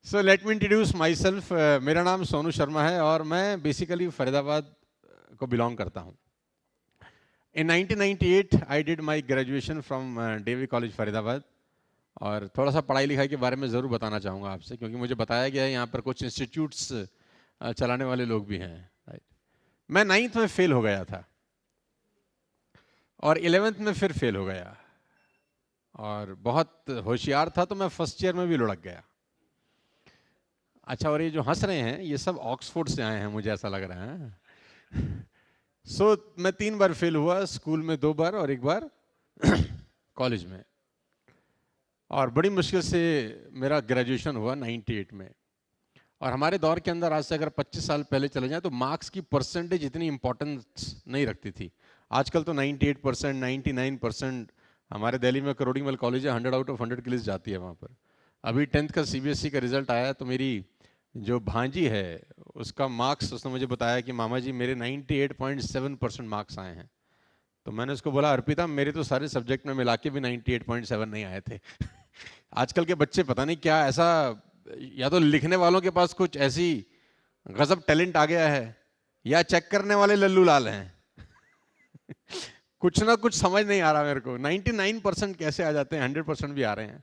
So let me introduce my self. मेरा नाम सोनू शर्मा है और मैं बेसिकली फरीदाबाद को बिलोंग करता हूँ। In 1998 I did my graduation from DAV college Faridabad. और थोड़ा सा पढ़ाई लिखाई के बारे में ज़रूर बताना चाहूँगा आपसे, क्योंकि मुझे बताया गया है यहाँ पर कुछ इंस्टीट्यूट्स चलाने वाले लोग भी हैं। राइट, मैं 9th में फेल हो गया था और 11th में फिर फेल हो गया, और बहुत होशियार था तो मैं फर्स्ट ईयर में भी लुढ़क गया। अच्छा, और ये जो हंस रहे हैं ये सब ऑक्सफोर्ड से आए हैं, मुझे ऐसा लग रहा है। मैं 3 बार फेल हुआ, स्कूल में 2 बार और 1 बार कॉलेज में। और बड़ी मुश्किल से मेरा ग्रेजुएशन हुआ 98 में। और हमारे दौर के अंदर आज से अगर 25 साल पहले चले जाएं तो मार्क्स की परसेंटेज इतनी इंपॉर्टेंस नहीं रखती थी। आजकल तो 98%, 99%। हमारे दिल्ली में करोड़ीमल कॉलेज है, 100 आउट ऑफ 100 की लिस्ट जाती है वहाँ पर। अभी 10th का सीबीएसई का रिजल्ट आया तो मेरी जो भांजी है उसका मार्क्स, उसने मुझे बताया कि मामा जी मेरे 98.7% मार्क्स आए हैं। तो मैंने उसको बोला, अर्पिता मेरे तो सारे सब्जेक्ट में मिला के भी 98.7 नहीं आए थे। आजकल के बच्चे पता नहीं क्या ऐसा, या तो लिखने वालों के पास कुछ ऐसी गजब टैलेंट आ गया है या चेक करने वाले लल्लू लाल हैं। कुछ ना कुछ समझ नहीं आ रहा मेरे को। 99% कैसे आ जाते हैं, 100% भी आ रहे हैं।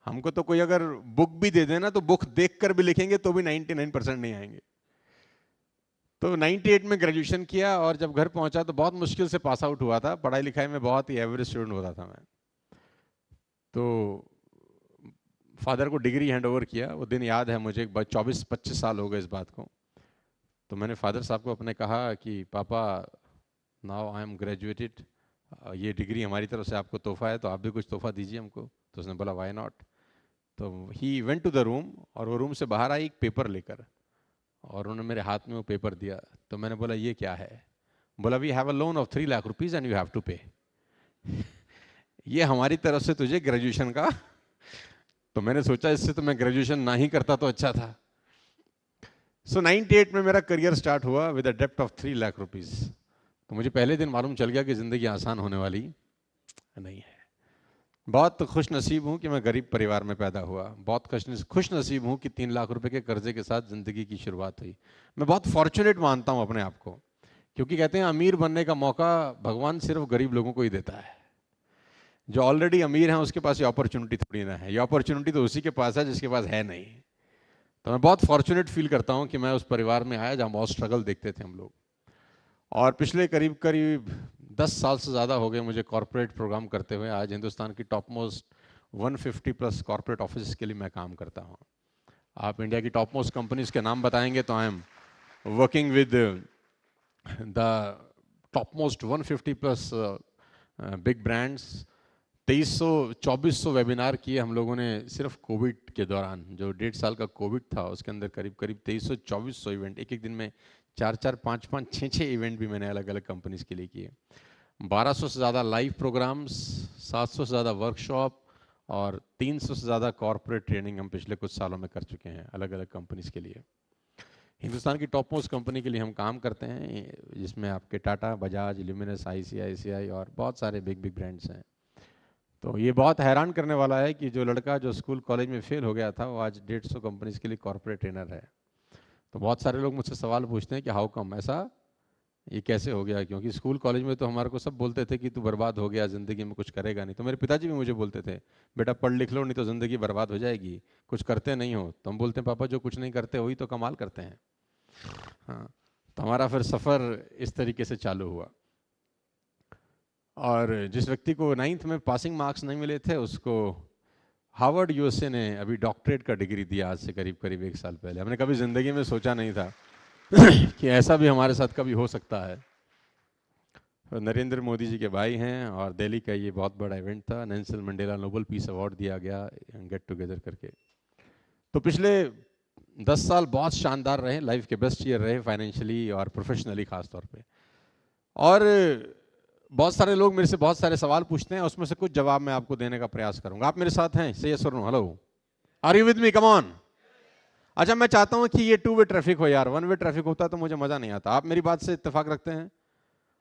हमको तो कोई अगर बुक भी दे देना तो बुक देखकर भी लिखेंगे तो भी 99% नहीं आएंगे। तो 98 में ग्रेजुएशन किया और जब घर पहुंचा तो बहुत मुश्किल से पास आउट हुआ था। पढ़ाई लिखाई में बहुत ही एवरेज स्टूडेंट होता था मैं। तो फादर को डिग्री हैंड ओवर किया, वो दिन याद है मुझे, 24-25 साल हो गए इस बात को। तो मैंने फादर साहब को अपने कहा कि पापा, नाउ आई एम ग्रेजुएटेड, ये डिग्री हमारी तरफ से आपको तोहफा है, तो आप भी कुछ तोहफा दीजिए हमको। तो उसने बोला व्हाई नॉट। तो he went to the room, और वो रूम से बाहर आई एक पेपर लेकर, और उन्होंने मेरे हाथ में वो पेपर दिया। तो मैंने बोला ये क्या है? बोला we have a loan of 3 lakh rupees and you have to pay. ये हमारी तरफ से तुझे ग्रेजुएशन का। तो मैंने सोचा इससे तो मैं ग्रेजुएशन ना ही करता तो अच्छा था। 98 में मेरा करियर स्टार्ट हुआ विद अ डेप्ट ऑफ 3 लाख रुपीज। तो मुझे पहले दिन मालूम चल गया कि जिंदगी आसान होने वाली नहीं है। बहुत खुश नसीब हूँ कि मैं गरीब परिवार में पैदा हुआ। बहुत खुश नसीब हूँ कि 3 लाख रुपए के कर्जे के साथ जिंदगी की शुरुआत हुई। मैं बहुत फॉर्चुनेट मानता हूँ अपने आप को, क्योंकि कहते हैं अमीर बनने का मौका भगवान सिर्फ गरीब लोगों को ही देता है। जो ऑलरेडी अमीर हैं उसके पास ये अपॉर्चुनिटी थोड़ी ना है। ये अपॉर्चुनिटी तो उसी के पास है जिसके पास है नहीं। तो मैं बहुत फॉर्चुनेट फील करता हूँ कि मैं उस परिवार में आया जहाँ बहुत स्ट्रगल देखते थे हम लोग। और पिछले करीब करीब 10 साल से ज़्यादा हो गए मुझे कॉर्पोरेट प्रोग्राम करते हुए। आज हिंदुस्तान की top most 150 plus corporate office के लिए मैं काम करता हूँ। आप इंडिया की टॉप मोस्ट कंपनीज के नाम बताएंगे तो I am working with the top most 150 plus big brands. 2300-2400 webinar किए हम लोगों ने सिर्फ कोविड के दौरान। जो 1.5 साल का कोविड था उसके अंदर करीब करीब 2300-2400 इवेंट, एक एक दिन में 4-4, 5-5, 6-6 इवेंट भी मैंने अलग अलग कंपनीज के लिए किए। 1200 से ज़्यादा लाइव प्रोग्राम्स, 700 से ज़्यादा वर्कशॉप और 300 से ज़्यादा कॉर्पोरेट ट्रेनिंग हम पिछले कुछ सालों में कर चुके हैं अलग अलग कंपनीज के लिए। हिंदुस्तान की टॉप मोस्ट कंपनी के लिए हम काम करते हैं, जिसमें आपके टाटा, बजाज, ल्यूमिनस, ICICI और बहुत सारे बिग बिग ब्रांड्स हैं। तो ये बहुत हैरान करने वाला है कि जो लड़का जो स्कूल कॉलेज में फेल हो गया था वो आज 150 कंपनीज के लिए कॉर्पोरेट ट्रेनर है। तो बहुत सारे लोग मुझसे सवाल पूछते हैं कि हाउ कम, ऐसा ये कैसे हो गया? क्योंकि स्कूल कॉलेज में तो हमारे को सब बोलते थे कि तू बर्बाद हो गया, ज़िंदगी में कुछ करेगा नहीं। तो मेरे पिताजी भी मुझे बोलते थे, बेटा पढ़ लिख लो नहीं तो ज़िंदगी बर्बाद हो जाएगी, कुछ करते नहीं हो। तो हम बोलते हैं पापा जो कुछ नहीं करते वही तो कमाल करते हैं। हाँ, तो हमारा फिर सफ़र इस तरीके से चालू हुआ। और जिस व्यक्ति को 9th में पासिंग मार्क्स नहीं मिले थे उसको हार्वर्ड USA ने अभी डॉक्टरेट का डिग्री दिया, आज से करीब करीब 1 साल पहले। हमने कभी ज़िंदगी में सोचा नहीं था कि ऐसा भी हमारे साथ कभी हो सकता है। तो नरेंद्र मोदी जी के भाई हैं और दिल्ली का ये बहुत बड़ा इवेंट था। Nelson Mandela Nobel peace award दिया गया गेट टुगेदर करके। तो पिछले 10 साल बहुत शानदार रहे, लाइफ के बेस्ट ईयर रहे फाइनेंशियली और प्रोफेशनली खास तौर पे। और बहुत सारे लोग मेरे से बहुत सारे सवाल पूछते हैं, उसमें से कुछ जवाब मैं आपको देने का प्रयास करूंगा। आप मेरे साथ हैं? से यस और no? Hello, are you with me? Come on. अच्छा, मैं चाहता हूं कि ये 2 वे ट्रैफिक हो यार। 1 वे ट्रैफिक होता तो मुझे मजा नहीं आता। आप मेरी बात से इत्तेफाक रखते हैं?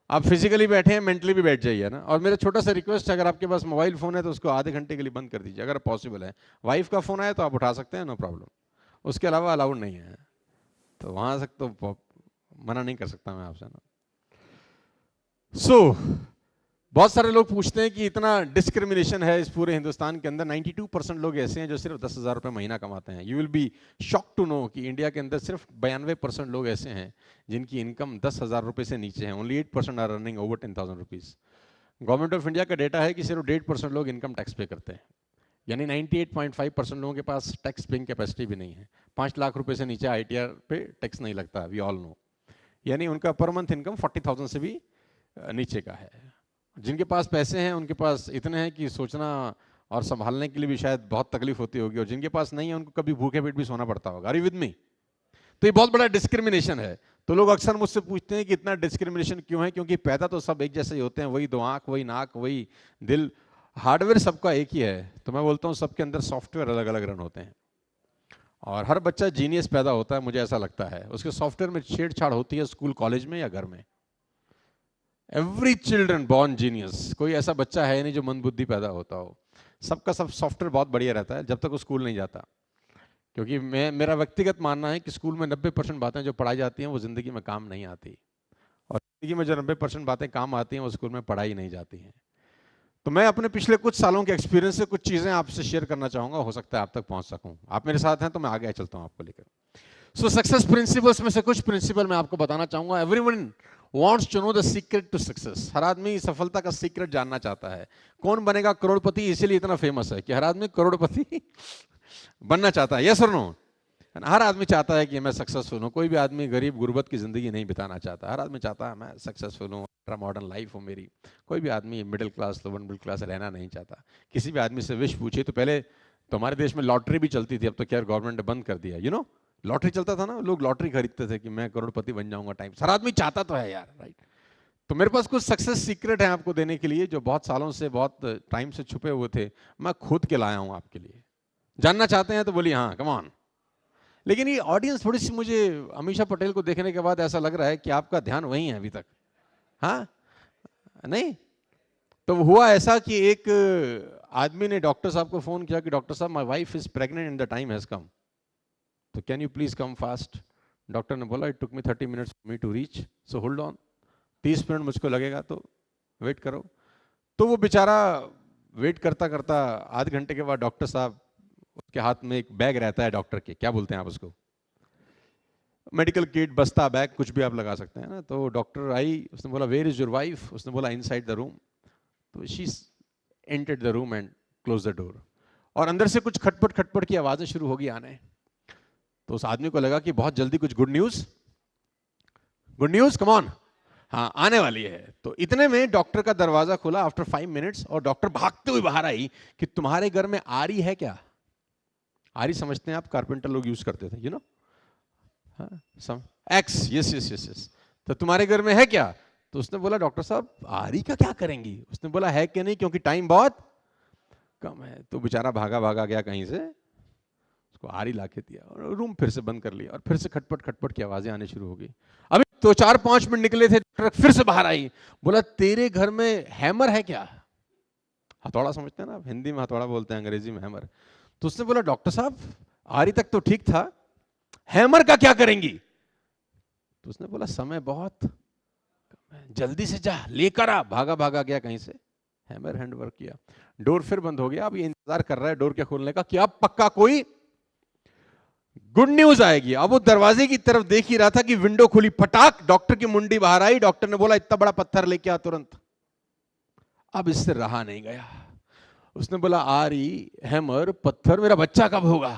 आप फिजिकली बैठे हैं, मेंटली भी बैठ जाइए ना। और मेरा छोटा सा रिक्वेस्ट है, अगर आपके पास मोबाइल फ़ोन है तो उसको आधे घंटे के लिए बंद कर दीजिए अगर पॉसिबल है। वाइफ का फ़ोन आए तो आप उठा सकते हैं, नो प्रॉब्लम, उसके अलावा अलाउड नहीं है। तो वहाँ तक तो मना नहीं कर सकता मैं आपसे ना। बहुत सारे लोग पूछते हैं कि इतना डिस्क्रिमिनेशन है इस पूरे हिंदुस्तान के अंदर। 92% लोग ऐसे हैं जो सिर्फ 10,000 रुपये महीना कमाते हैं। You will be shock to know कि इंडिया के अंदर सिर्फ 92% लोग ऐसे हैं जिनकी इनकम 10,000 रुपये से नीचे है। Only 8% are earning over 10,000 rupees. Government of India का डेटा है कि सिर्फ 1.5% लोग इनकम टैक्स पे करते हैं, यानी 98.5% लोगों के पास टैक्स पेइंग कैपेसिटी भी नहीं है। 5 लाख रुपए से नीचे ITR पे टैक्स नहीं लगता, वी ऑल नो। यानी उनका पर मंथ इनकम 40,000 से भी नीचे का है। जिनके पास पैसे हैं उनके पास इतने हैं कि सोचना और संभालने के लिए भी शायद बहुत तकलीफ होती होगी, और जिनके पास नहीं है उनको कभी भूखे पेट भी सोना पड़ता होगा। Are you with me? तो ये बहुत बड़ा डिस्क्रिमिनेशन है। तो लोग अक्सर मुझसे पूछते हैं कि इतना डिस्क्रिमिनेशन क्यों है? क्योंकि पैदा तो सब एक जैसे ही होते हैं, वही 2 आंख, वही नाक, वही दिल, हार्डवेयर सबका एक ही है। तो मैं बोलता हूँ सबके अंदर सॉफ्टवेयर अलग अलग रन होते हैं, और हर बच्चा जीनियस पैदा होता है, मुझे ऐसा लगता है। उसके सॉफ्टवेयर में छेड़छाड़ होती है स्कूल कॉलेज में या घर में। एवरी चिल्ड्रन बॉर्न जीनियस, कोई ऐसा बच्चा है नहीं जो मंदबुद्धि पैदा होता हो। सबका सब सॉफ्टवेयर बहुत बढ़िया रहता है जब तक वो स्कूल नहीं जाता। क्योंकि मेरा व्यक्तिगत मानना है कि स्कूल में 90% बातें जो पढ़ाई जाती हैं वो ज़िंदगी में काम नहीं आती, और ज़िंदगी में जो 90% बातें काम आती हैं वो स्कूल में पढ़ाई नहीं जाती हैं। तो मैं अपने पिछले कुछ सालों के एक्सपीरियंस से कुछ चीज़ें आपसे शेयर करना चाहूँगा, हो सकता है आप तक पहुँच सकूँ। आप मेरे साथ हैं तो मैं आगे चलता हूँ आपको लेकर। सो सक्सेस प्रिंसिपल्स में से कुछ प्रिंसिपल मैं आपको बताना चाहूँगा। Everyone wants to know the secret to success। हर आदमी सफलता का सीक्रेट जानना चाहता है। कौन बनेगा करोड़पति, इसीलिए इतना फेमस है कि हर आदमी करोड़पति बनना चाहता है। यस और नो? हर आदमी चाहता है कि मैं सक्सेसफुल हूँ। कोई भी आदमी गरीब गुर्बत की जिंदगी नहीं बिताना चाहता। हर आदमी चाहता है मैं सक्सेसफुल हूँ, मॉडर्न लाइफ हो मेरी। कोई भी आदमी middle class, lower middle class रहना नहीं चाहता। किसी भी आदमी से विश पूछिए तो पहले तो हमारे देश में लॉटरी भी चलती थी, अब तो क्या गवर्नमेंट ने बंद कर दिया। यू नो, लॉटरी चलता था ना, लोग लॉटरी खरीदते थे कि मैं करोड़पति बन जाऊंगा टाइम। हर आदमी चाहता तो है यार, राइट? तो मेरे पास कुछ सक्सेस सीक्रेट है आपको देने के लिए, जो बहुत सालों से, बहुत टाइम से छुपे हुए थे। मैं खुद के लाया हूं आपके लिए। जानना चाहते हैं तो बोलिए हाँ, कम ऑन। लेकिन ये ऑडियंस थोड़ी सी, मुझे अमीषा पटेल को देखने के बाद ऐसा लग रहा है कि आपका ध्यान वहीं है अभी तक। हाँ नहीं? तो हुआ ऐसा कि एक आदमी ने डॉक्टर साहब को फोन किया कि डॉक्टर साहब, my wife is pregnant and the time has come, तो can you please come fast. Doctor ने बोला it took me 30 minutes for me to reach, so hold on, 30 minute मुझको लगेगा तो वेट करो। तो वो बेचारा वेट करता करता आधे घंटे के बाद डॉक्टर साहब, उसके हाथ में एक बैग रहता है डॉक्टर के, क्या बोलते हैं आप उसको, मेडिकल किट, बस्ता, बैग, कुछ भी आप लगा सकते हैं ना। तो डॉक्टर आई, उसने बोला वेयर इज योर वाइफ, उसने बोला इनसाइड द रूम। तो she entered the room and close the door, और अंदर से कुछ खटपट खटपट की आवाजें शुरू होगी आने। तो उस आदमी को लगा कि बहुत जल्दी कुछ गुड न्यूज, कम ऑन, हाँ आने वाली है। तो इतने में डॉक्टर का दरवाजा खुला आफ्टर 5 मिनट्स, और डॉक्टर भागते हुए बाहर आई कि तुम्हारे घर में आरी है क्या? आरी समझते हैं आप, कारपेंटर लोग यूज करते थे, you know, x, yes yes yes yes. तो तुम्हारे घर में है क्या? तो उसने बोला डॉक्टर साहब आरी का क्या करेंगी? उसने बोला है कि नहीं, क्योंकि टाइम बहुत कम है। तो बेचारा भागा भागा गया कहीं से, उसको आरी लाके दिया और रूम फिर से बंद कर लिया, और फिर से खटपट खटपट की आवाजें आने शुरू हो गई। अभी तो 4-5 मिनट निकले थे, डॉक्टर फिर से बाहर आई, बोला तेरे घर में हैमर है क्या? हथौड़ा समझते हैं ना, हिंदी में हथौड़ा बोलते हैं, अंग्रेजी में हैमर। तो उसने बोला डॉक्टर साहब आरी तक तो ठीक था, हैमर का क्या करेंगी? तो उसने बोला समय बहुत, जल्दी से जा लेकर आ। भागा भागा गया कहीं से, हैमर हैंड वर्क किया, डोर फिर बंद हो गया। अब ये इंतजार कर रहा है डोर के खोलने का कि अब पक्का कोई गुड न्यूज आएगी। अब वो दरवाजे की तरफ देख ही रहा था कि विंडो खुली, फटाक डॉक्टर की मुंडी बाहर आई। डॉक्टर ने बोला इतना बड़ा पत्थर लेके आ तुरंत। अब इससे रहा नहीं गया, उसने बोला आरी, हैमर, पत्थर, मेरा बच्चा कब होगा?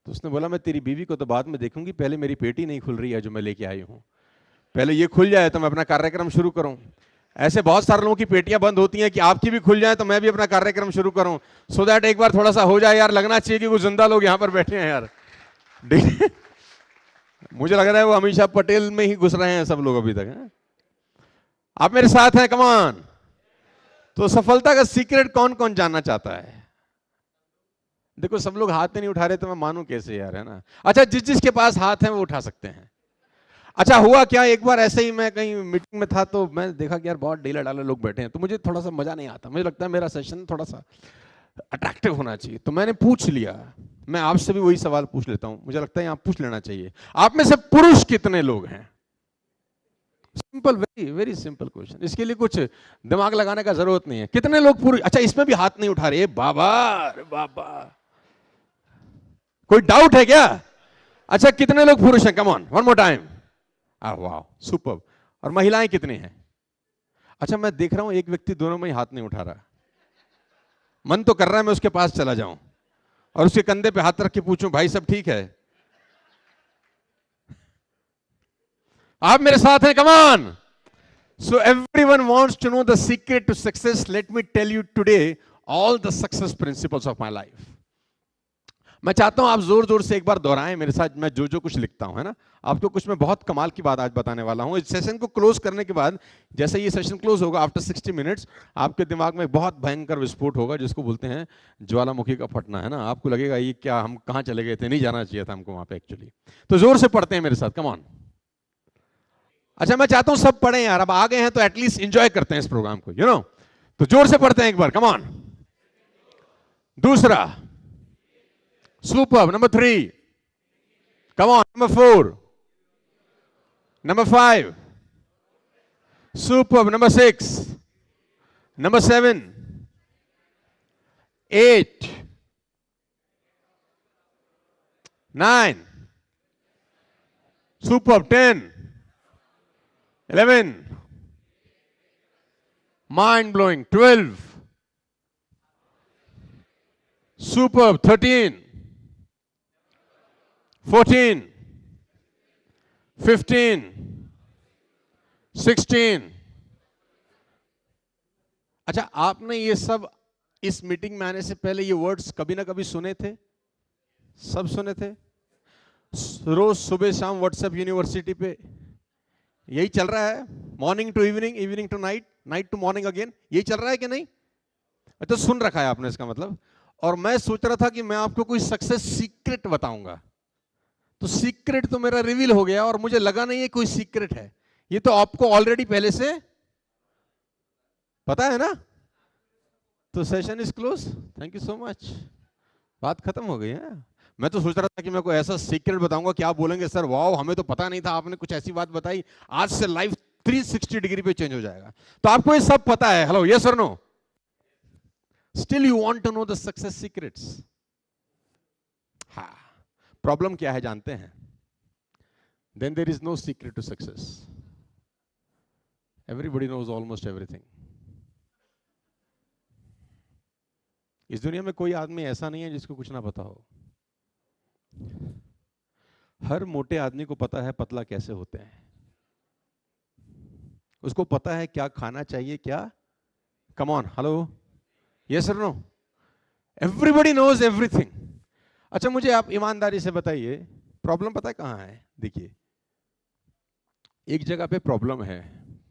तो उसने बोला मैं तेरी बीवी को तो बाद में देखूंगी, पहले मेरी पेटी नहीं खुल रही है जो मैं लेके आई हूं, पहले ये खुल जाए तो मैं अपना कार्यक्रम शुरू करूं। ऐसे बहुत सारे लोगों की पेटियां बंद होती हैं कि आपकी भी खुल जाए तो मैं भी अपना कार्यक्रम शुरू करूं, सो दैट एक बार थोड़ा सा हो जाए यार, लगना चाहिए कि कुछ जिंदा लोग यहां पर बैठे हैं यार। मुझे लग रहा है वो अमीषा पटेल में ही घुस रहे हैं सब लोग अभी तक है? आप मेरे साथ हैं, कम ऑन। तो सफलता का सीक्रेट कौन कौन जानना चाहता है? देखो सब लोग हाथ नहीं उठा रहे तो मैं मानूं कैसे यार, है ना? अच्छा, जिस जिसके पास हाथ है वो उठा सकते हैं। अच्छा हुआ क्या, एक बार ऐसे ही मैं कहीं मीटिंग में था तो मैं देखा कि यार बहुत ढीले ढाले लोग बैठे हैं, तो मुझे थोड़ा सा मजा नहीं आता, मुझे लगता है मेरा सेशन थोड़ा सा अट्रैक्टिव होना चाहिए, तो मैंने पूछ लिया। मैं आपसे भी वही सवाल पूछ लेता हूं, मुझे लगता है आप पूछ लेना चाहिए, आप में से पुरुष कितने लोग हैं? Simple, very very simple question, इसके लिए कुछ दिमाग लगाने का जरूरत नहीं है। कितने लोग पुरुष? अच्छा इसमें भी हाथ नहीं उठा रहे, बाबा अरे बाबा, कोई डाउट है क्या? अच्छा कितने लोग पुरुष हैं? Come on one more time. वाह सुपर। और महिलाएं कितनी हैं? अच्छा मैं देख रहा हूं एक व्यक्ति दोनों में ही हाथ नहीं उठा रहा, मन तो कर रहा है मैं उसके पास चला जाऊं और उसके कंधे पे हाथ रख के पूछूं, भाई सब ठीक है? आप मेरे साथ हैं? Come on. So everyone wants to know the secret to success. Let me tell you today all the success principles of my life. मैं चाहता हूं आप जोर जोर से एक बार दोहराएं मेरे साथ, मैं जो जो कुछ लिखता हूं, है ना? आपको कुछ मैं बहुत कमाल की बात आज बताने वाला हूं। इस सेशन को क्लोज करने के बाद, जैसे ये सेशन क्लोज होगा आफ्टर 60 मिनट्स, आपके दिमाग में बहुत भयंकर विस्फोट होगा, जिसको बोलते हैं ज्वालामुखी का फटना, है ना? आपको लगेगा ये क्या, हम कहां चले गए थे, नहीं जाना चाहिए था हमको वहां पे एक्चुअली। तो जोर से पढ़ते हैं मेरे साथ, कम ऑन। अच्छा मैं चाहता हूं सब पढ़ें यार, अब आ गए हैं तो एटलीस्ट एंजॉय करते हैं इस प्रोग्राम को, यू नो। तो जोर से पढ़ते हैं एक बार, कम ऑन। दूसरा, super. Number 3, come on. Number 4, number 5, super. Number 6, number 7, 8, 9, super. 10, 11, mind blowing. 12, super. 13, 14, 15, 16। अच्छा आपने ये सब इस मीटिंग में आने से पहले ये वर्ड्स कभी ना कभी सुने थे? सब सुने थे? रोज सुबह शाम व्हाट्सएप यूनिवर्सिटी पे यही चल रहा है, morning to evening, evening to night, night to morning again, यही चल रहा है कि नहीं? तो सुन रखा है आपने इसका मतलब। और मैं सोच रहा था कि मैं आपको कोई सक्सेस सीक्रेट बताऊंगा, तो सीक्रेट तो मेरा रिवील हो गया और मुझे लगा नहीं है कोई सीक्रेट है, ये तो आपको ऑलरेडी पहले से पता है ना। तो session is close, thank you so much, बात खत्म हो गई है। मैं तो सोच रहा था कि मैं कोई ऐसा सीक्रेट बताऊंगा कि आप बोलेंगे सर वाओ हमें तो पता नहीं था, आपने कुछ ऐसी बात बताई, आज से लाइफ 360 डिग्री पे चेंज हो जाएगा। तो आपको ये सब पता है, हेलो, यस और no? Still you want to know the success secrets? हाँ, प्रॉब्लम क्या है जानते हैं? Then there is no secret to success, everybody knows almost everything. इस दुनिया में कोई आदमी ऐसा नहीं है जिसको कुछ ना पता हो। हर मोटे आदमी को पता है पतला कैसे होते हैं, उसको पता है क्या खाना चाहिए, क्या। कम ऑन, हेलो, यस और नो? Everybody knows everything. अच्छा मुझे आप ईमानदारी से बताइए, प्रॉब्लम पता है कहां है? देखिए एक जगह पे प्रॉब्लम है।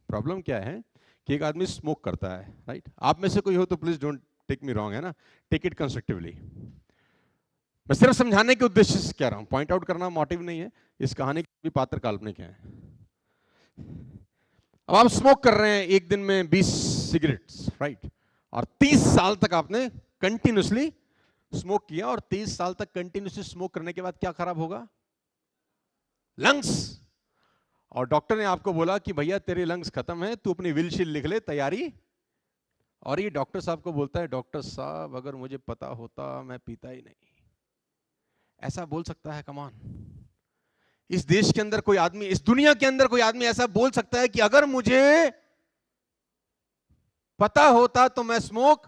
प्रॉब्लम क्या है कि एक आदमी स्मोक करता है, राइट? आप में से कोई हो तो please don't take me wrong, है ना, टेक इट कंस्ट्रक्टिवली। मैं सिर्फ समझाने के उद्देश्य से कह रहा हूं, पॉइंट आउट करना मोटिव नहीं है। इस कहानी के भी पात्र काल्पनिक हैं। अब आप स्मोक कर रहे हैं एक दिन में 20 सिगरेट्स, राइट? और 30 साल तक आपने कंटिन्यूसली स्मोक किया, और 30 साल तक कंटिन्यूसली स्मोक करने के बाद क्या खराब होगा? लंग्स। और डॉक्टर ने आपको बोला कि भैया तेरे लंग्स खत्म है, तू अपनी विल शीट लिख ले, तैयारी। और ये डॉक्टर साहब को बोलता है, डॉक्टर साहब अगर मुझे पता होता मैं पीता ही नहीं। ऐसा बोल सकता है? कमान, इस देश के अंदर कोई आदमी, इस दुनिया के अंदर कोई आदमी ऐसा बोल सकता है कि अगर मुझे पता होता तो मैं स्मोक।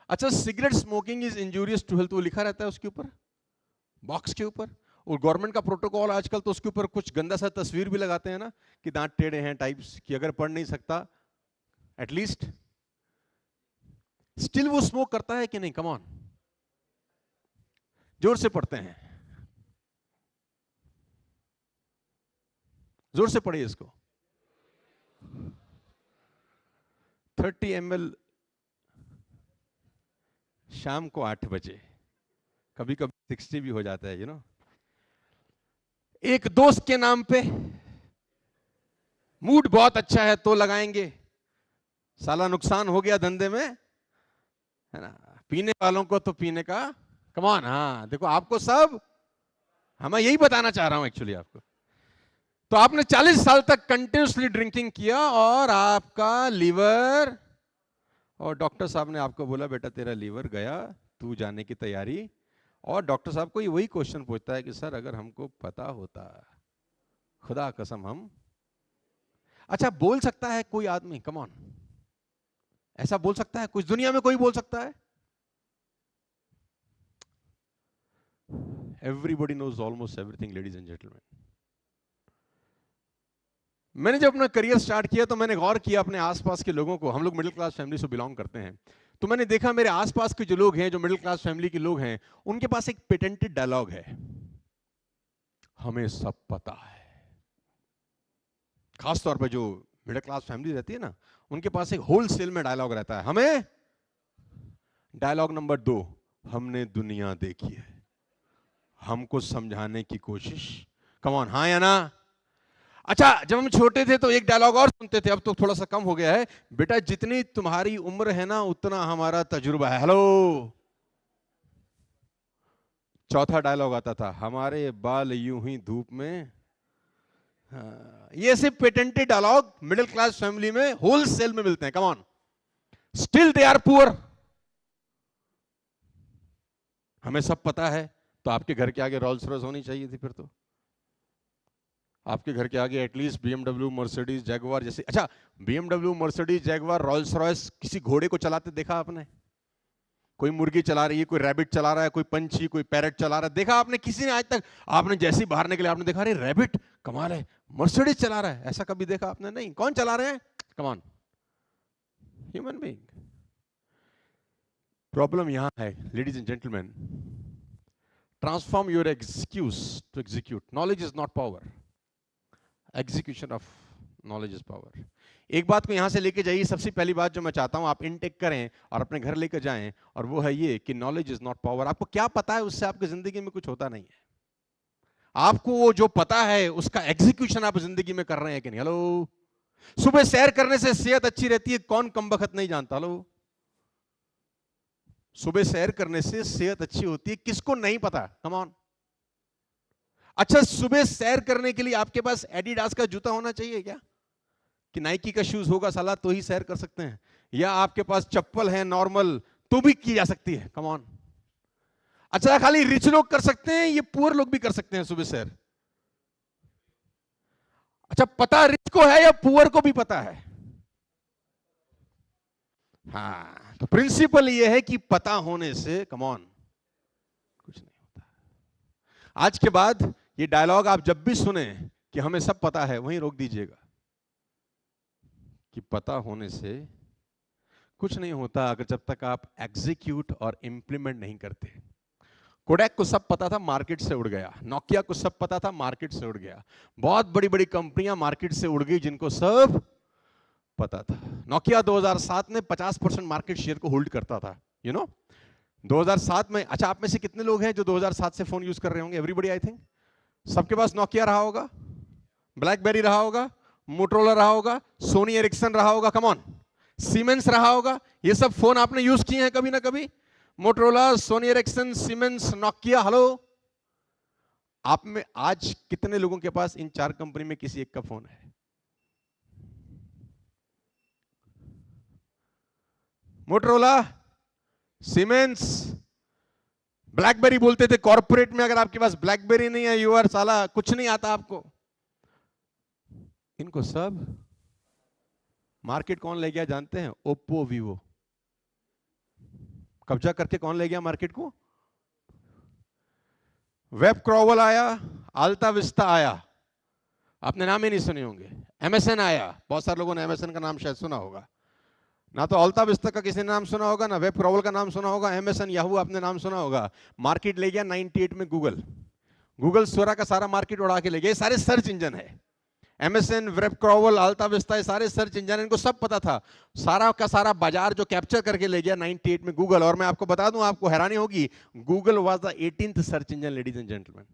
अच्छा cigarette smoking is injurious to health, वो लिखा रहता है उसके ऊपर, बॉक्स के ऊपर। और गवर्नमेंट का प्रोटोकॉल आजकल तो उसके ऊपर कुछ गंदा सा तस्वीर भी लगाते हैं ना, कि दांत टेढ़े हैं टाइप्स, कि अगर पढ़ नहीं सकता एटलीस्ट। स्टिल वो स्मोक करता है कि नहीं? कम ऑन, जोर से पढ़ते हैं, जोर से पढ़िए इसको। 30 ml शाम को 8 बजे, कभी कभी 60 भी हो जाता है, यू नो। एक दोस्त के नाम पे मूड बहुत अच्छा है तो लगाएंगे, साला नुकसान हो गया धंधे में, है ना। पीने वालों को तो पीने का, कम ऑन। हाँ देखो, आपको सब, मैं यही बताना चाह रहा हूं एक्चुअली आपको। तो आपने 40 साल तक कंटिन्यूसली ड्रिंकिंग किया और आपका लीवर, और डॉक्टर साहब ने आपको बोला बेटा तेरा लीवर गया, तू जाने की तैयारी। और डॉक्टर साहब को वही क्वेश्चन पूछता है कि सर अगर हमको पता होता, खुदा कसम हम, अच्छा बोल सकता है कोई आदमी, कम ऑन, ऐसा बोल सकता है कुछ दुनिया में कोई बोल सकता है? Everybody knows almost everything ladies and gentleman. मैंने जब अपना करियर स्टार्ट किया तो मैंने गौर किया अपने आसपास के लोगों को। हम लोग मिडिल क्लास फैमिली से बिलोंग करते हैं, तो मैंने देखा मेरे आसपास के जो लोग हैं, जो मिडिल क्लास फैमिली के लोग हैं, उनके पास एक पेटेंटेड डायलॉग है, हमें सब पता है। खासतौर पर जो मिडिल क्लास फैमिली रहती है ना, उनके पास एक होलसेल में डायलॉग रहता है, हमें, डायलॉग नंबर 2, हमने दुनिया देखी है, हमको समझाने की कोशिश, कम ऑन, हाँ या ना? अच्छा, जब हम छोटे थे तो एक डायलॉग और सुनते थे, अब तो थोड़ा सा कम हो गया है, बेटा जितनी तुम्हारी उम्र है ना उतना हमारा तजुर्बा है। हेलो। चौथा डायलॉग आता था, हमारे बाल यूं ही धूप में। हाँ, ये सिर्फ patented dialogue middle class family में होलसेल में मिलते हैं, come on, still they are poor. हमें सब पता है, तो आपके घर के आगे रोल्स रॉयस होनी चाहिए थी फिर तो। आपके घर के आगे एटलीस्ट बीएमडब्ल्यू, मर्सिडीज, जैगुआर जैसे, अच्छा BMW, Mercedes, Jaguar, Rolls Royce, किसी घोड़े को चलाते देखा आपने? कोई मुर्गी चला रही है, कोई रैबिट चला रहा है, कोई पंछी, कोई पैरट चला रहा है, देखा आपने किसी ने आज तक? आपने जैसे ही बाहर निकले आपने देखा, अरे रैबिट कमाल है, मर्सिडीज चला रहा है, ऐसा कभी देखा आपने? नहीं। कौन चला रहे हैं? Come on, human being. Problem यहां है ladies and gentleman, transform your excuse to execute. Knowledge is not power, execution of knowledge is power. एक बात को यहां से लेके जाइए, सबसे पहली बात जो मैं चाहता हूं आप इनटेक करें और अपने घर लेकर जाएं, और वो है ये कि नॉलेज इज नॉट पावर। आपको क्या पता है उससे आपकी जिंदगी में कुछ होता नहीं है। आपको वो जो पता है उसका एग्जीक्यूशन आप जिंदगी में कर रहे हैं कि नहीं? हेलो। सुबह सैर करने से सेहत अच्छी रहती है, कौन कमबख्त नहीं जानता? हेलो। सुबह सैर करने से सेहत अच्छी होती है, किसको नहीं पता? कम ऑन। अच्छा, सुबह सैर करने के लिए आपके पास एडिडास का जूता होना चाहिए क्या? कि नाइकी का शूज होगा साला तो ही सैर कर सकते हैं? या आपके पास चप्पल है नॉर्मल तो भी की जा सकती है? कम ऑन। अच्छा, खाली रिच लोग कर सकते हैं, ये पुअर लोग भी कर सकते हैं सुबह सैर? अच्छा, पता रिच को है या पुअर को भी पता है? हाँ, तो प्रिंसिपल ये है कि पता होने से, कम ऑन, कुछ नहीं होता। आज के बाद ये डायलॉग आप जब भी सुने कि हमें सब पता है, वहीं रोक दीजिएगा, कि पता होने से कुछ नहीं होता अगर जब तक आप एग्जीक्यूट और इंप्लीमेंट नहीं करते। कोडैक को सब पता था, मार्केट से उड़ गया। नोकिया को सब पता था, मार्केट से उड़ गया। बहुत बड़ी बड़ी कंपनियां मार्केट से उड़ गई जिनको सब पता था। नोकिया 2007 में 50% मार्केट शेयर को होल्ड करता था, 2007 में। अच्छा, आप में से कितने लोग हैं जो 2007 से फोन यूज कर रहे होंगे? Everybody I think. सबके पास नोकिया रहा होगा, ब्लैकबेरी रहा होगा, मोटरोला रहा होगा, सोनी एरिक्सन रहा होगा, कम ऑन, सीमेंस रहा होगा। ये सब फोन आपने यूज किए हैं कभी ना कभी। Motorola, Sony Ericsson, Siemens, Nokia. Hello. आप में आज कितने लोगों के पास इन 4 कंपनी में किसी एक का फोन है? मोटरोला, सीमेंस, ब्लैकबेरी बोलते थे कॉर्पोरेट में, अगर आपके पास ब्लैकबेरी नहीं है, यू आर साला, कुछ नहीं आता आपको। इनको सब मार्केट कौन ले गया जानते हैं? Oppo, Vivo. कब्जा करके कौन ले गया मार्केट को? वेब क्रॉवल आया, अल्ता विस्ता आया, आपने नाम ही नहीं सुने होंगे। एमएसएन आया, बहुत सारे लोगों ने एमएसएन का नाम शायद सुना होगा। ना तो अल्ता विस्ता का किसी ने नाम सुना होगा, ना वेब क्रॉवल का नाम सुना होगा। एमएसएन, याहू आपने नाम सुना होगा। मार्केट ले गया 98 में गूगल। गूगल सारा का सारा मार्केट उड़ा के ले गया। ये सारे सर्च इंजन है, एमएसएन, वेब क्रॉवल, अल्ता विस्ता, ये सारे सर्च इंजन, इनको सब पता था। सारा का सारा बाजार जो कैप्चर करके ले गया 98 में गूगल। और मैं आपको बता दूं, आपको हैरानी होगी, Google was the 18th search engine, ladies and gentleman.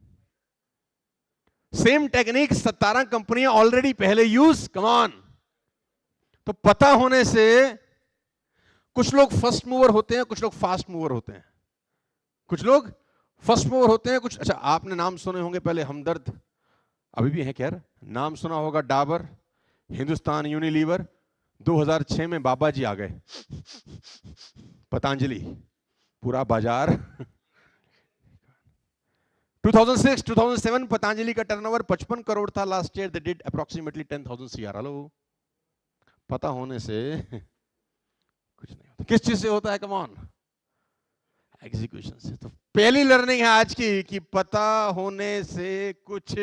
Same technique 17 कंपनियां ऑलरेडी पहले यूज, कम ऑन। तो पता होने से कुछ लोग फर्स्ट मूवर होते हैं, कुछ लोग फास्ट मूवर होते हैं। कुछ लोग फर्स्ट मूवर होते हैं, कुछ, अच्छा आपने नाम सुने होंगे पहले हमदर्द, अभी भी है खैर, नाम सुना होगा डाबर, हिंदुस्तान यूनिलीवर। 2006 में बाबा जी आ गए, पतंजलि, पूरा बाजार 2006 2007 पतंजलि का टर्नओवर 55 करोड़ था last year, they did approximately 10,000 CR। Hello, पता होने से कुछ नहीं होता। किस चीज से होता है? कम ऑन, एग्जीक्यूशन से। तो पहली लर्निंग है आज की कि पता होने से कुछ,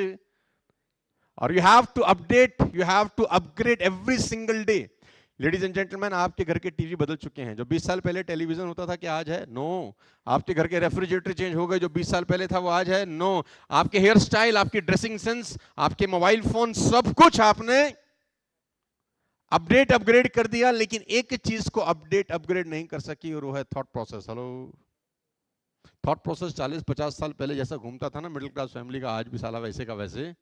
और you have to update, you have to upgrade every single day. Ladies and gentleman, आपके घर के टीवी बदल चुके हैं। जो 20 साल पहले टेलीविजन होता था क्या आज है? नो। आपके घर के रेफ्रिजरेटर चेंज हो गए, जो 20 साल पहले था वो आज है? नो। आपके हेयर स्टाइल, आपकी ड्रेसिंग सेंस, आपके मोबाइल फोन, सब कुछ आपने अपडेट अपग्रेड कर दिया, लेकिन एक चीज को अपडेट अपग्रेड नहीं कर सकी, और वो है thought process. Hello, thought process 40-50 साल पहले जैसा घूमता था ना मिडिल क्लास फैमिली का, आज भी साला वैसे का वैसे,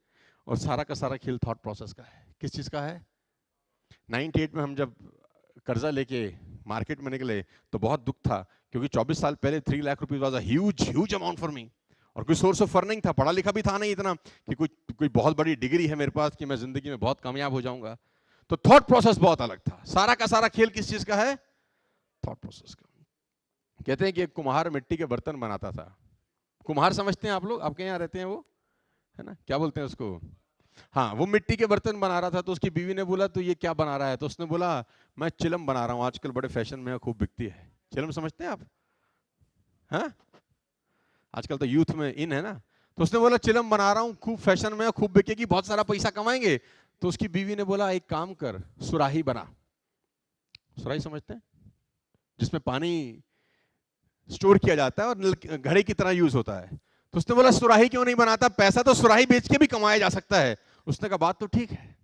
और सारा का सारा खेल थॉट प्रोसेस का है। किस चीज का है? 98 में हम जब कर्जा लेके मार्केट में निकले तो बहुत दुख था, क्योंकि 24 साल पहले 3 lakh rupees was a huge amount for me, और कोई सोर्स ऑफ अर्निंग था, पढ़ा लिखा भी था नहीं इतना कि कोई बहुत बड़ी डिग्री है मेरे पास कि मैं जिंदगी में बहुत कामयाब हो जाऊंगा। तो थॉट प्रोसेस बहुत अलग था। सारा का सारा खेल किस चीज का है? थॉट प्रोसेस का। कहते हैं कि एक कुम्हार मिट्टी के बर्तन बनाता था। कुम्हार समझते हैं आप लोग? आपके यहाँ रहते हैं वो, है ना, क्या बोलते हैं उसको? हाँ, वो मिट्टी के बर्तन बना रहा था, तो उसकी बीवी ने बोला तो ये क्या बना रहा है? तो उसने बोला मैं चिलम बना रहा हूँ, आजकल बड़े फैशन में खूब बिकती है। चिलम समझते हैं आप? हाँ, आजकल तो यूथ में इन है ना। तो उसने बोला चिलम बना रहा हूँ, खूब फैशन में, खूब बिकेगी, बहुत सारा पैसा कमाएंगे। तो उसकी बीवी ने बोला एक काम कर, सुराही बना। सुराही समझते हैं? जिसमें पानी स्टोर किया जाता है और घड़े की तरह यूज होता है। तो उसने बोला सुराही क्यों नहीं बनाता, पैसा तो सुराही बेच के भी कमाया जा सकता है। उसने कहा बात तो ठीक है।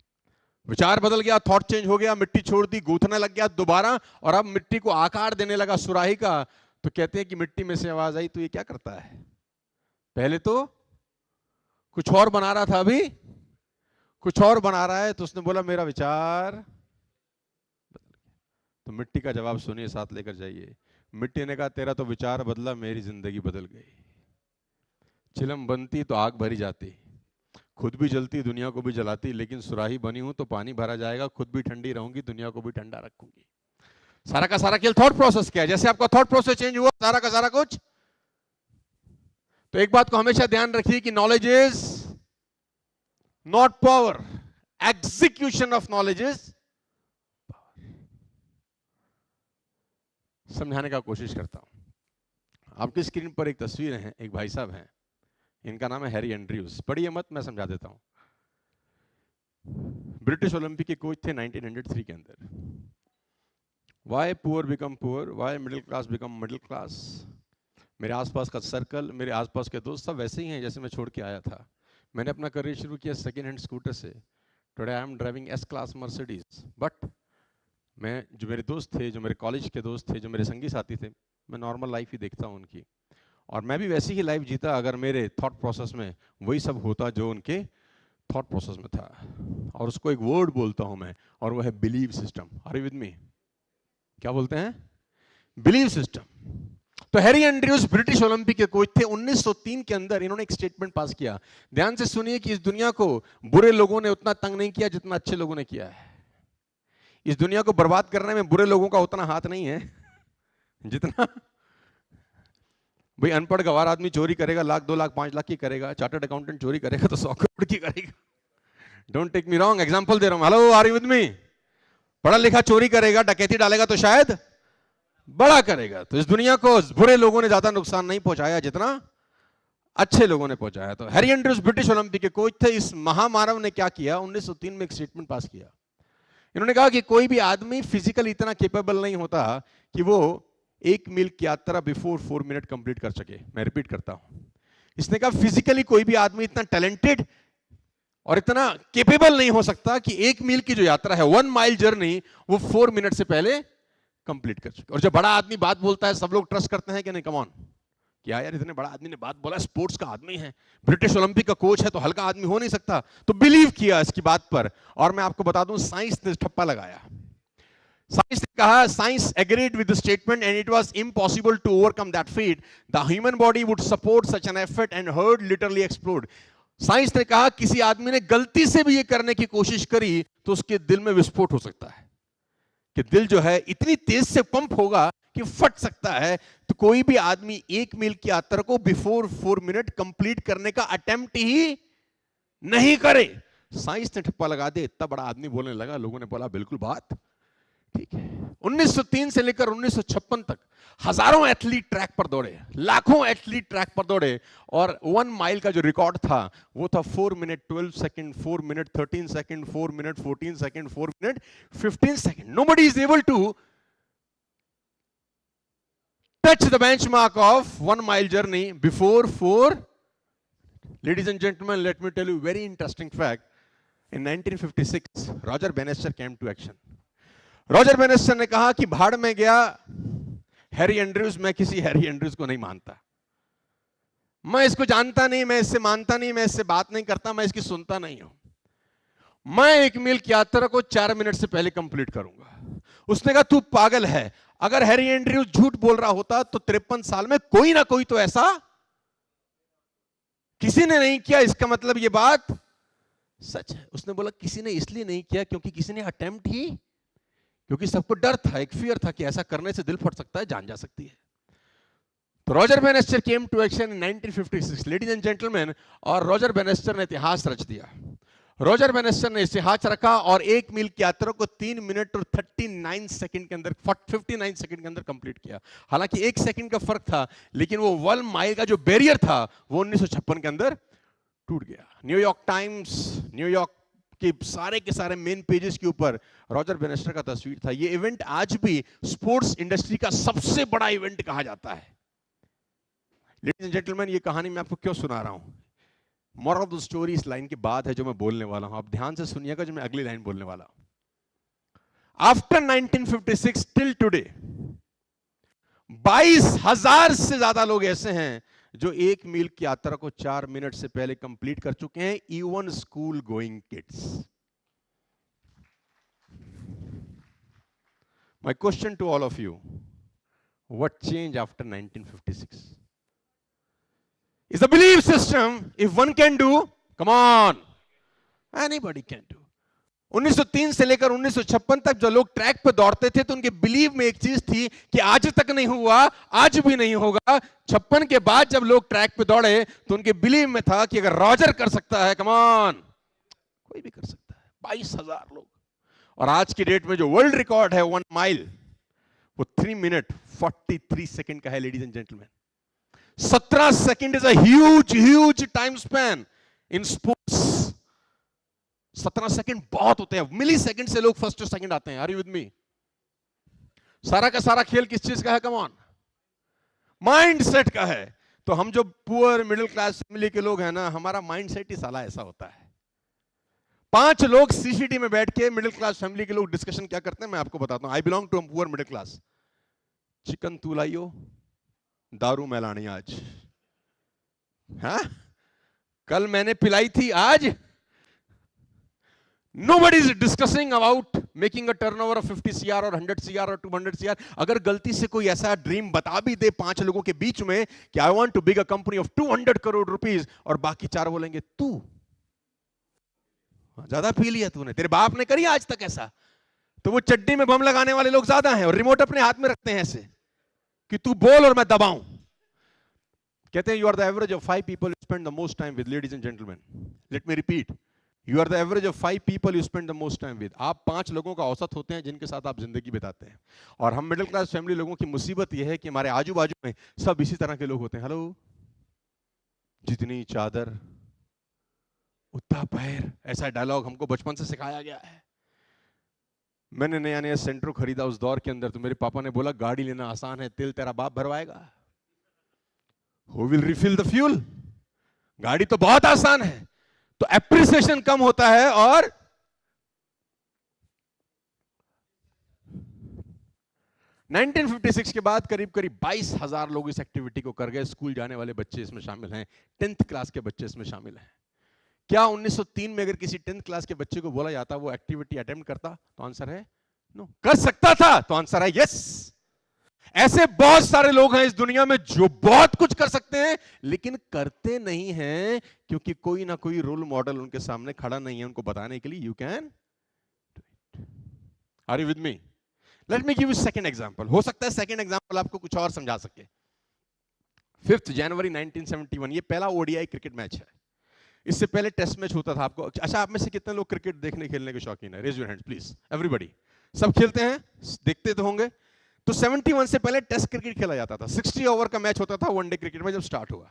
विचार बदल गया, थॉट चेंज हो गया, मिट्टी छोड़ दी, गूंथने लग गया दोबारा, और अब मिट्टी को आकार देने लगा सुराही का। तो कहते हैं कि मिट्टी में से आवाज आई, तो ये क्या करता है? पहले तो कुछ और बना रहा था, अभी कुछ और बना रहा है। तो उसने बोला मेरा विचार। तो मिट्टी का जवाब सुनिए, साथ लेकर जाइए। मिट्टी ने कहा तेरा तो विचार बदला, मेरी जिंदगी बदल गई। चिलम बनती तो आग भरी जाती, खुद भी जलती दुनिया को भी जलाती, लेकिन सुराही बनी हूं तो पानी भरा जाएगा, खुद भी ठंडी रहूंगी, दुनिया को भी ठंडा रखूंगी। सारा का सारा खेल थॉट प्रोसेस क्या है? जैसे आपका थॉट प्रोसेस चेंज हुआ, सारा का सारा कुछ। तो एक बात को हमेशा ध्यान रखिए कि knowledge is not power, execution of knowledge is power. समझाने का कोशिश करता हूं। आपकी स्क्रीन पर एक तस्वीर है, एक भाई साहब हैं, इनका नाम है हैरी एंड्रयूज। पढ़िए मत, मैं समझा देता हूं। ब्रिटिश ओलंपिक के कोच थे 1903 के अंदर। Why poor become poor, why middle class become middle class. मेरे आसपास का सर्कल, मेरे आसपास के दोस्त सब वैसे ही हैं जैसे मैं छोड़ के आया था। मैंने अपना करियर शुरू किया सेकेंड हैंड स्कूटर से। Today I am driving S class Mercedes. But मैं, जो मेरे दोस्त थे, जो मेरे कॉलेज के दोस्त थे, जो मेरे संगी साथी थे, मैं नॉर्मल लाइफ ही देखता हूँ उनकी, और मैं भी वैसी ही लाइफ जीता अगर मेरे थॉट प्रोसेस में वही सब होता जो उनके थॉट प्रोसेस में था। और उसको एक वर्ड बोलता हूं मैं, और वो है belief system. Are you with me? क्या बोलते हैं? Belief system. तो हैरी एंड्रयूज ब्रिटिश ओलंपिक के कोच थे। 1903 के अंदर इन्होंने एक स्टेटमेंट पास किया। ध्यान से सुनिए कि इस दुनिया को बुरे लोगों ने उतना तंग नहीं किया जितना अच्छे लोगों ने किया है। इस दुनिया को बर्बाद करने में बुरे लोगों का उतना हाथ नहीं है जितना भाई अनपढ़ गवार आदमी चोरी करेगा, 1 लाख 2 लाख 5 लाख की करेगा, चार्टर्ड अकाउंटेंट चोरी करेगा तो 100 करोड़ की करेगा। Don't take me wrong, example दे रहा हूं। Hello, are you with me? पढ़ा लिखा चोरी करेगा, डकैती डालेगा तो शायद बड़ा करेगा। तो इस दुनिया को बुरे लोगों ने ज्यादा नुकसान नहीं पहुंचाया जितना अच्छे लोगों ने पहुंचाया। तो हैरी एंड्रयूज ब्रिटिश ओलंपिक के कोच थे। इस महामानव ने क्या किया? 1903 में एक स्टेटमेंट पास किया। इन्होंने कहा कि कोई भी आदमी फिजिकल इतना केपेबल नहीं होता कि वो 1 मील की यात्रा बिफोर 4 मिनट कंप्लीट कर सके। मैं रिपीट करता हूं, इसने कहा फिजिकली कोई भी आदमी इतना टैलेंटेड और इतना केपेबल नहीं हो सकता कि 1 मील की जो यात्रा है, 1 माइल जर्नी, वो 4 मिनट से पहले कंप्लीट कर सके। और जब बड़ा आदमी बात बोलता है सब लोग ट्रस्ट करते हैं कि नहीं? कम ऑन, कि यार इतने बड़ा आदमी ने बात बोला, स्पोर्ट्स का आदमी है, ब्रिटिश ओलंपिक का कोच है, तो हल्का आदमी हो नहीं सकता। तो बिलीव किया इसकी बात पर। और मैं आपको बता दूं, साइंस ने ठप्पा लगाया। साइंस ने कहा, science agreed with the statement and it was impossible to overcome that feat. The human body would support such an effort and heart literally explode. Science ने कहा, किसी आदमी ने गलती से भी ये करने की कोशिश करी तो उसके दिल में विस्फोट हो सकता है, कि दिल जो है इतनी तेज से पंप होगा कि फट सकता है। तो कोई भी आदमी 1 मील की यात्रा को बिफोर 4 मिनट कंप्लीट करने का अटेम्प्ट ही नहीं करे। साइंस ने ठप्पा लगा दिया। इतना बड़ा आदमी बोलने लगा, लोगों ने बोला बिल्कुल बात ठीक है। 1903 से लेकर 1956 तक हजारों एथलीट ट्रैक पर दौड़े, लाखों एथलीट ट्रैक पर दौड़े, और 1 माइल का जो रिकॉर्ड था वो था 4 minute 12 second, 4 minute 13 second, 4 minute 14 second, 4 minute 15 second. Nobody is able to touch the benchmark of 1 mile journey before 4. Ladies and gentlemen, let me tell you a very interesting fact. In 1956, Roger Bannister came to action. Roger Bannister ने कहा कि भाड़ में गया Harry Andrews, मैं किसी Harry Andrews को नहीं मानता, मैं इसको जानता नहीं, मैं इससे मानता नहीं, मैं इससे बात नहीं करता, मैं इसकी सुनता नहीं हूं, मैं 1 मील की यात्रा को 4 मिनट से पहले कंप्लीट करूंगा। उसने कहा तू पागल है, अगर हैरी एंड्रयूज झूठ बोल रहा होता तो 53 साल में कोई ना कोई तो ऐसा किसी ने नहीं किया, इसका मतलब ये बात सच है। उसने बोला किसी ने इसलिए नहीं किया क्योंकि किसी ने अटेम्प्ट ही, क्योंकि सबको डर था, एक फियर था कि ऐसा करने से दिल फट सकता है, जान जा सकती है। तो Roger Bannister came to action in 1956, ladies and gentleman, और रॉजर बैनिस्टर ने इतिहास रच दिया। रॉजर बैनिस्टर ने इतिहास रखा और 1 मील की यात्रा को 3 मिनट और 39 सेकंड के अंदर, 59 सेकंड के अंदर कंप्लीट किया। हालांकि 1 सेकंड का फर्क था, लेकिन वो 1 माइल का जो बैरियर था वो 1956 के अंदर टूट गया। न्यूयॉर्क टाइम्स, न्यूयॉर्क के सारे मेन पेजेस के ऊपर रॉजर बैनिस्टर का तस्वीर था। ये इवेंट आज भी स्पोर्ट्स इंडस्ट्री का सबसे बड़ा इवेंट कहा जाता है। लेडीज एंड जेंटलमैन, ये कहानी मैं आपको क्यों सुना रहा हूं? मोरल ऑफ द स्टोरी इस लाइन के बाद है जो मैं बोलने वाला हूं। आप ध्यान से सुनिएगा जो मैं अगली लाइन बोलने वाला हूं। आफ्टर 1956 टिल टुडे 22,000 से ज्यादा लोग ऐसे हैं जो 1 मील की यात्रा को 4 मिनट से पहले कंप्लीट कर चुके हैं, even school going kids. My question to all of you, what change after 1956? Is the belief system, if one can do, come on, anybody can do. 1903 से लेकर 1956 तक जो लोग ट्रैक पे दौड़ते थे तो उनके बिलीव में एक चीज थी कि आज तक नहीं हुआ, आज भी नहीं होगा। 56 के बाद जब लोग ट्रैक पे दौड़े तो उनके बिलीव में था कि अगर रॉजर कर सकता है, कम ऑन, कोई भी कर सकता है। 22,000 लोग। और आज की डेट में जो वर्ल्ड रिकॉर्ड है 1 माइल, वो 3 मिनट 43 सेकंड का है। Ladies and gentleman, 17 second is a huge time span in sports. 17 second बहुत होते हैं। मिली सेकंड से लोग फर्स्ट सेकंड आते हैं। Are you with me? सारा का सारा खेल किस चीज का है? कम ऑन, माइंड सेट का है। तो हम जो पुअर मिडिल क्लास फैमिली के लोग हैं ना, हमारा माइंड सेट ही साला ऐसा होता है। 5 लोग सीसीटी में बैठ के मिडिल क्लास फैमिली के लोग डिस्कशन क्या करते हैं मैं आपको बताता हूं। I belong to poor middle class. Chicken तू लाइयो, दारू मैं लानी आज, हाँ? कल मैंने पिलाई थी, आज nobody is discussing about making a turnover of 50 CR or 100 CR or 200 CR। अगर गलती से कोई ऐसा ड्रीम बता भी दे 5 लोगों के बीच में कि I want to big a company of 200 crore rupees, और बाकी 4 बोलेंगे तू ज्यादा पी लिया तूने, तेरे बाप ने करी आज तक ऐसा, तो वो चड्डी में बम लगाने वाले लोग ज्यादा हैं और रिमोट अपने हाथ में रखते हैं ऐसे कि तू बोल और मैं दबाऊं। कहते हैं you are the average of 5 people you spend the most time with. Ladies and gentleman, let me repeat, you are the average of 5 people you spend the most time with. आप 5 लोगों का औसत होते हैं जिनके साथ आप जिंदगी बिताते हैं। और हम मिडिल क्लास फैमिली लोगों की मुसीबत यह है कि हमारे आजू बाजू में सब इसी तरह के लोग होते हैं। हेलो, जितनी चादर उतना पैर, ऐसा डायलॉग हमको बचपन से सिखाया गया है। मैंने नया नया सेंट्रो खरीदा उस दौर के अंदर, तो मेरे पापा ने बोला गाड़ी लेना आसान है, तेल तेरा बाप भरवाएगा। Who will refill the fuel? गाड़ी तो बहुत आसान है। तो एप्रिसिएशन कम होता है और 1956 के बाद करीब करीब 22,000 लोग इस एक्टिविटी को कर गए। स्कूल जाने वाले बच्चे इसमें शामिल हैं, 10th क्लास के बच्चे इसमें शामिल हैं। क्या 1903 में अगर किसी 10th क्लास के बच्चे को बोला जाता वो एक्टिविटी अटेम्प्ट करता? तो आंसर है नो। कर सकता था? तो आंसर है यस। ऐसे बहुत सारे लोग हैं इस दुनिया में जो बहुत कुछ कर सकते हैं लेकिन करते नहीं हैं, क्योंकि कोई ना कोई रोल मॉडल उनके सामने खड़ा नहीं है उनको बताने के लिए you can do it. Are you with me? Let me give you second example. हो सकता है सेकंड एग्जांपल आपको कुछ और समझा सके। 5 जनवरी 1971, ये पहला ओडीआई क्रिकेट मैच है। इससे पहले टेस्ट मैच होता था। आपको अच्छा, आप में से कितने लोग क्रिकेट देखने खेलने के शौकीन है? Raise your hands please everybody. सब खेलते हैं, देखते तो होंगे। तो 71 से पहले टेस्ट क्रिकेट खेला जाता था। 60 ओवर का मैच होता था वनडे क्रिकेट में जब स्टार्ट हुआ।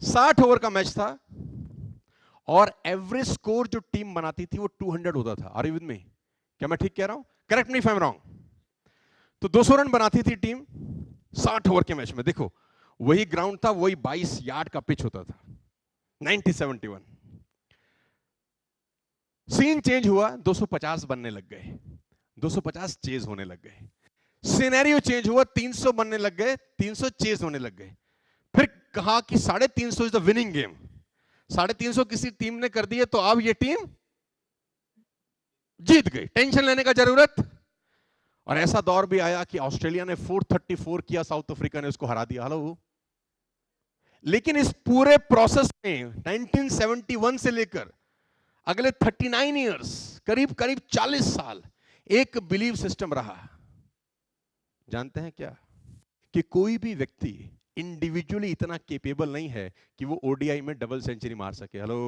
60 ओवर का मैच था और एवरेज स्कोर जो टीम बनाती थी वो 200 होता था। Are you with me? क्या मैं ठीक कह रहा हूं? Correct me if I am wrong. तो 200 रन बनाती थी टीम 60 ओवर के मैच में। देखो वही ग्राउंड था, वही 22 यार्ड का पिच होता था। 1971 सीन चेंज हुआ, 250 बनने लग गए, 250 चेज होने लग गए। सिनेरियो चेंज हुआ, 300 बनने लग गए, 300 चेज होने लग गए। फिर कहा कि 350 इज द विनिंग गेम। 350 किसी टीम ने कर दिए तो अब ये टीम जीत गई, टेंशन लेने का जरूरत। और ऐसा दौर भी आया कि ऑस्ट्रेलिया ने 434 किया, साउथ अफ्रीका ने उसको हरा दिया। हेलो। लेकिन इस पूरे प्रोसेस में 1971 से लेकर अगले 39 इयर्स, करीब करीब 40 साल एक बिलीव सिस्टम रहा। जानते हैं क्या? कि कोई भी व्यक्ति इंडिविजुअली इतना केपेबल नहीं है कि वो ओडीआई में डबल सेंचुरी मार सके। हेलो।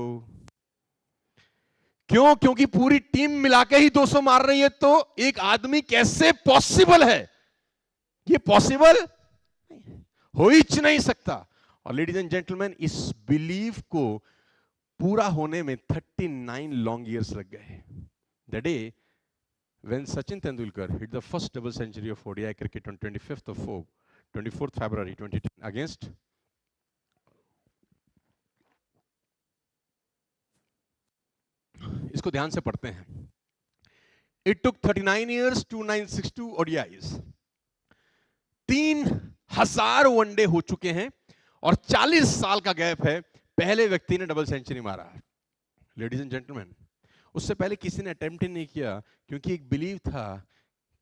क्यों? क्योंकि पूरी टीम मिलाकर ही 200 मार रही है, तो एक आदमी कैसे पॉसिबल है? ये पॉसिबल हो ही नहीं सकता। और लेडीज एंड जेंटलमैन, इस बिलीव को पूरा होने में 39 लॉन्ग ईयर्स लग गए। The day when Sachin Tendulkar hit the first double century of ODI cricket on 24th February 2010 against इसको ध्यान से पढ़ते हैं। It took 39 years to 962 ODIs। 3000 one day हो चुके हैं और 40 साल का गैप है, पहले व्यक्ति ने डबल सेंचुरी मारा। लेडीज एंड जेंटलमैन, उससे पहले किसी ने अटेम्प्ट ही नहीं किया, क्योंकि एक बिलीव था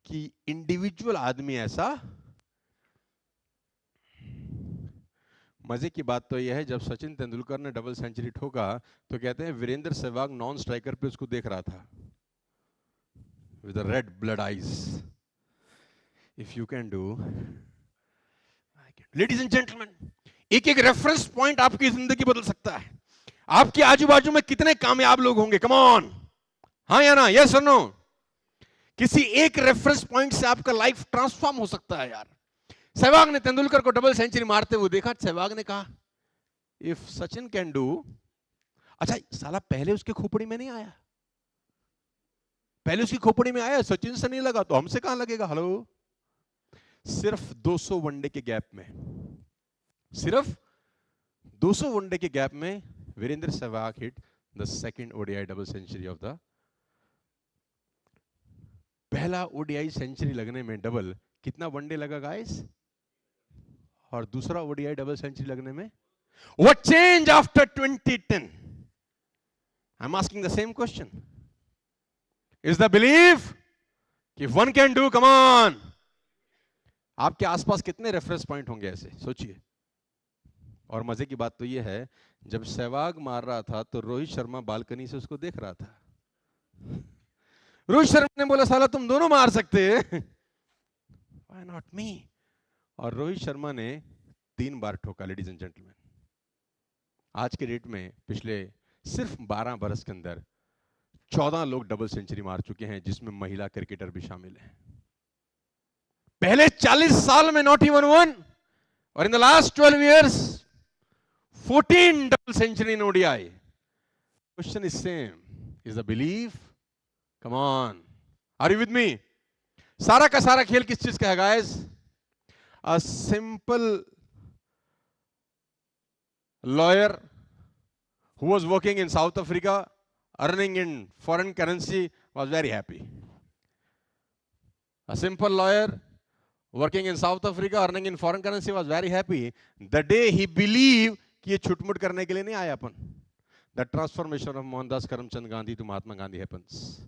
कि इंडिविजुअल आदमी ऐसा। मजे की बात तो यह है, जब सचिन तेंदुलकर ने डबल सेंचुरी ठोका तो कहते हैं वीरेंद्र सहवाग नॉन स्ट्राइकर पे उसको देख रहा था with red blood eyes. If you can do, ladies and gentleman, एक एक रेफरेंस पॉइंट आपकी जिंदगी बदल सकता है। आपके आजू बाजू में कितने कामयाब लोग होंगे? कम ऑन, हाँ या ना, यस और नो? किसी एक रेफरेंस पॉइंट से आपका लाइफ ट्रांसफॉर्म हो सकता है यार। सहवाग ने तेंदुलकर को डबल सेंचुरी मारते हुए देखा। सहवाग ने कहा इफ सचिन कैन डू, अच्छा साला पहले उसके खोपड़ी में नहीं आया, पहले उसकी खोपड़ी में आया, सचिन से नहीं लगा तो हमसे कहां लगेगा? हेलो। सिर्फ 200 वनडे के गैप में, सिर्फ 200 वनडे के गैप में Virender Sehwag hit the second ODI double century of the. पहला ओडीआई सेंचुरी लगने में डबल कितना वनडे लगा गाइस? और दूसरा ओडीआई डबल सेंचुरी लगने में what change after 2010? I am asking the same question. Is the believe कि one can do? Come on. आपके आसपास कितने रेफरेंस पॉइंट होंगे ऐसे? सोचिए। और मजे की बात तो यह है, जब सहवाग मार रहा था तो रोहित शर्मा बालकनी से उसको देख रहा था। रोहित शर्मा ने बोला साला तुम दोनों मार सकते हैं, व्हाई नॉट मी? और रोहित शर्मा ने 3 बार ठोका। लेडीज एंड जेंटलमैन, आज के डेट में पिछले सिर्फ 12 बरस के अंदर 14 लोग डबल सेंचुरी मार चुके हैं, जिसमें महिला क्रिकेटर भी शामिल हैं। पहले 40 साल में नॉट इवन वन, और in the last 12 years 14 double century in ODI. Question is same, is the belief? Come on, are you with me? सारा का सारा खेल किस चीज का है guys? A simple lawyer who was working in South Africa, earning in foreign currency, was very happy. A simple lawyer working in South Africa, earning in foreign currency, was very happy the day he believed कि ये छुटमुट करने के लिए नहीं आया अपन. The transformation of Mohandas Karamchand Gandhi to Mahatma Gandhi happens.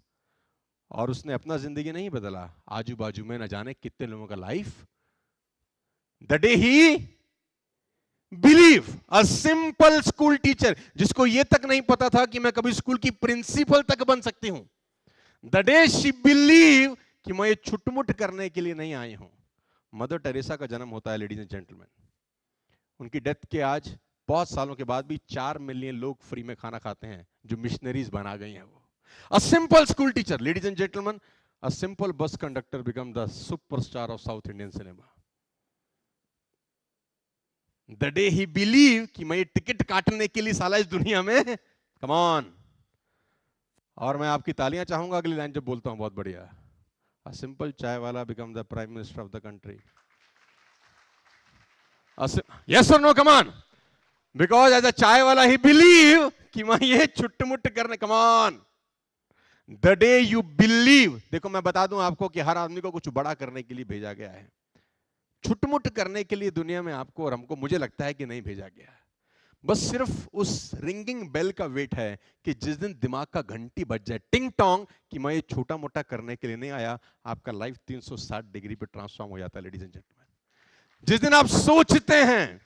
और उसने अपना जिंदगी नहीं बदला, आजू बाजू में न जाने कितने लोगों का life. The day he believe, a simple school teacher जिसको ये तक नहीं पता था कि मैं कभी स्कूल की प्रिंसिपल तक बन सकती हूं. The day she believe कि मैं ये छुटमुट करने के लिए नहीं आई हूं. मदर टेरेसा का जन्म होता है लेडीज एंड जेंटलमैन. उनकी डेथ के आज बहुत सालों के बाद भी 4 मिलियन लोग फ्री में खाना खाते हैं जो मिशनरीज बना गई हैं. वो a simple school teacher, ladies and gentlemen, a simple bus conductor become the superstar of South Indian cinema. The day he believe कि मैं ये टिकट काटने के लिए साला इस दुनिया में, come on. और मैं आपकी तालियां चाहूंगा अगली लाइन जब बोलता हूं. बहुत बढ़िया. A simple चाय वाला become the prime minister of the country. Yes or no, come on. Because as a चाय वाला he believe कि मैं ये छुट्टमुट्ट करने, come on. The day you believe, देखो मैं बता दूं आपको कि हर आदमी को कुछ बड़ा करने के लिए भेजा गया है. छुटमुट करने के लिए दुनिया में आपको और हमको मुझे लगता है कि नहीं भेजा गया. बस सिर्फ उस रिंगिंग बेल का वेट है कि जिस दिन दिमाग का घंटी बज जाए, टिंग टोंग, कि मैं ये छोटा मोटा करने के लिए नहीं आया, आपका लाइफ 360 डिग्री पे ट्रांसफॉर्म हो जाता है. लेडीज एंड जेंटलमैन, जिस दिन आप सोचते हैं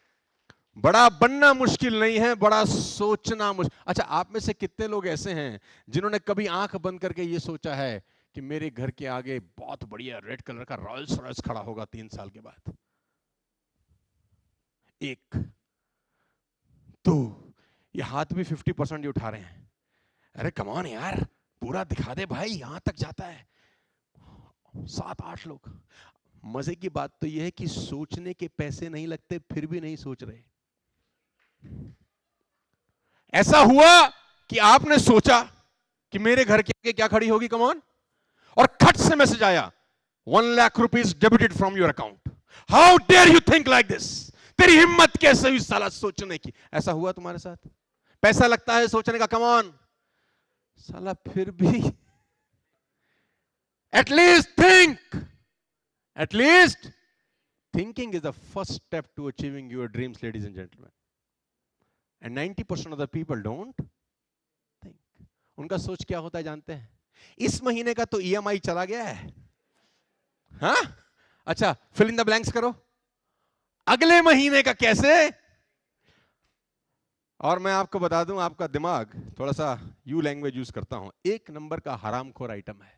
बड़ा बनना मुश्किल नहीं है, बड़ा सोचना मुश्किल. अच्छा, आप में से कितने लोग ऐसे हैं जिन्होंने कभी आंख बंद करके ये सोचा है कि मेरे घर के आगे बहुत बढ़िया रेड कलर का रॉयल्स रॉयल्स खड़ा होगा 3 साल के बाद? एक तो ये हाथ भी 50% ही उठा रहे हैं. अरे कम ऑन यार, पूरा दिखा दे भाई, यहां तक जाता है. 7-8 लोग. मजे की बात तो यह है कि सोचने के पैसे नहीं लगते, फिर भी नहीं सोच रहे. ऐसा हुआ कि आपने सोचा कि मेरे घर के आगे क्या खड़ी होगी, कम ऑन, और खट से मैसेज आया, 1 lakh rupees debited from your account. How dare you think like this? तेरी हिम्मत कैसे हुई साला सोचने की? ऐसा हुआ तुम्हारे साथ? पैसा लगता है सोचने का, कम ऑन साला, फिर भी at least think. At least thinking is the first step to achieving your dreams, ladies and gentlemen. And 90% of the people don't think. उनका सोच क्या होता है जानते हैं? इस महीने का तो EMI चला गया है. हाँ, अच्छा, fill in the blanks करो. अगले महीने का कैसे? और मैं आपको बता दूं, आपका दिमाग थोड़ा सा यू लैंग्वेज यूज करता हूं, 1 नंबर का हरामखोर आइटम है.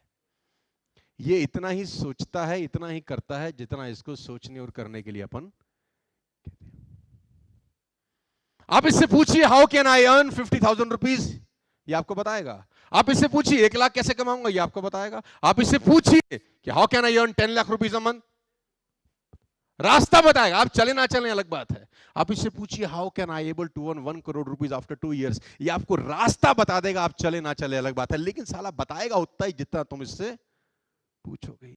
ये इतना ही सोचता है, इतना ही करता है जितना इसको सोचने और करने के लिए अपन कहते हैं. आप इससे पूछिए how can I earn 50,000 rupees, ये आपको बताएगा. आप इससे पूछिए 1 लाख कैसे कमाऊंगा, ये आपको बताएगा. आप इससे पूछिए कि how can I earn 10 lakh rupees a month, रास्ता बताएगा. आप चले ना चले अलग बात है. आप इससे पूछिए how can I able to earn 1 crore rupees after 2 years, ये आपको रास्ता बता देगा. आप चले ना चले अलग बात है, लेकिन साला बताएगा उतना ही जितना तुम इससे पूछोगे.